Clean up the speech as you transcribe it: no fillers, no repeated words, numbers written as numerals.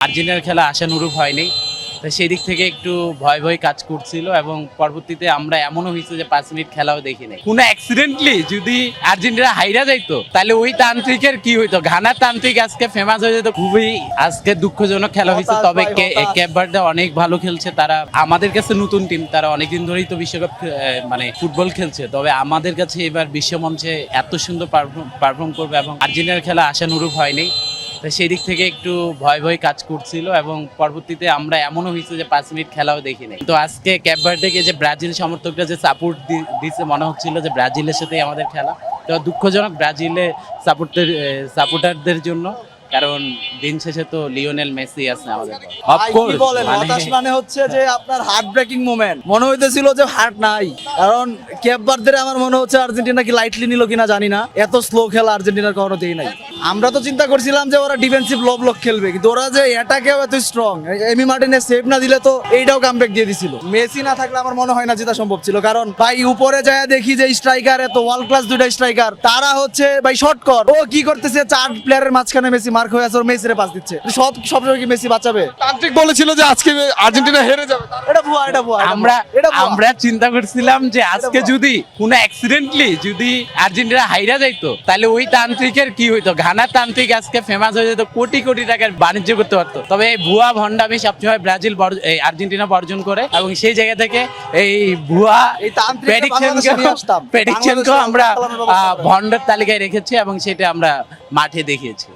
আর্জেন্টিনার খেলা আশানুরূপ হয়নি, তো সেই দিক থেকে একটু ভয় ভয় কাজ করছিল এবং পরবর্তীতে আমরা এমনও হয়েছে যে 5 মিনিট খেলাও দেখি নাই। কোনো অ্যাক্সিডেন্টলি যদি আর্জেন্টিনা হাইরা যাইতো তাহলে ওই তান্ত্রিকের কি হইতো, ঘানার তান্ত্রিক আজকে ফেমাস হয়ে যেত। খুবই আজকে দুঃখজনক খেলা হয়েছে, তবে ক্যাপ ভার্দে অনেক ভালো খেলছে। তারা আমাদের কাছে নতুন টিম, তারা অনেকদিন ধরেই তো বিশ্বকাপ মানে ফুটবল খেলছে, তবে আমাদের কাছে এবার বিশ্বমঞ্চে এত সুন্দর পারফর্ম করবে এবং আর্জেন্টিনার খেলা আশানুরূপ হয়নি, তো সেই দিক থেকে একটু ভয় ভয় কাজ করছিল এবং পরবর্তীতে আমরা এমনও হয়েছে যে 5 মিনিট খেলাও দেখি নাই। তো আজকে ক্যাপ ভার্দেকে যে ব্রাজিল সমর্থকরা যে সাপোর্ট দিচ্ছে, মনে হচ্ছিল যে ব্রাজিলের সাথেই আমাদের খেলা। তো দুঃখজনক ব্রাজিলের সাপোর্টারদের জন্য, কারণ দিন শেষে তো লিওনেল মেসি আছে আমাদের। কি বলেন, হতাশ মানে হচ্ছে যে আপনার হার্ট ব্রেকিং মোমেন্ট মনে হইতেছিল যে হার্ট নাই, কারণ ক্যাপ ভার্দে আমার মনে হচ্ছে আর্জেন্টিনা কি লাইটলি নিল কিনা জানি না, এত স্লো খেলা আর্জেন্টিনার কখনো দেই নাই। আমরা তো চিন্তা করছিলাম যে ওরা ডিফেন্সিভ লো ব্লক খেলবে, কিন্তু ওরা যে অ্যাটাকেও এত স্ট্রং, এমি মার্টিনেজ সেভ না দিলে তো এইটাও কামব্যাক দিয়ে দিছিল। মেসি না থাকলে আমার মনে হয় না জেতা সম্ভব ছিল, কারণ ভাই উপরে যায় দেখি যে স্ট্রাইকার এত ওয়ার্ল্ড ক্লাস দুইটা স্ট্রাইকার, তারা হচ্ছে ভাই শর্ট কর, ও কি করতেছে 4 প্লেয়ারের মাঝখানে মেসি মার্ক হয়ে আছে, ওর মেসিরে পাস দিচ্ছে। সবসময় কি মেসি বাঁচাবে? তান্ত্রিক বলেছিল যে আজকে আর্জেন্টিনা হেরে যাবে। এটা ভুয়া, এটা ভুয়া। আমরা চিন্তা করছিলাম যে আজকে যদি কোনো অ্যাক্সিডেন্টলি যদি আর্জেন্টিনা হাইরা যাইতো তাহলে ওই তান্ত্রিকের কি হইতো, ঘানার তান্ত্রিক আজকে ফেমাস হয়ে যেত, কোটি কোটি টাকার বাণিজ্য করতে পারতো। তবে এই ভুয়া ভন্ডামি সবসময় ব্রাজিল আর্জেন্টিনা বর্জন করে এবং সেই জায়গা থেকে এই ভুয়া প্রেডিকশনকে আমরা ভন্ডার তালিকায় রেখেছি এবং সেটা আমরা মাঠে দেখিয়েছি।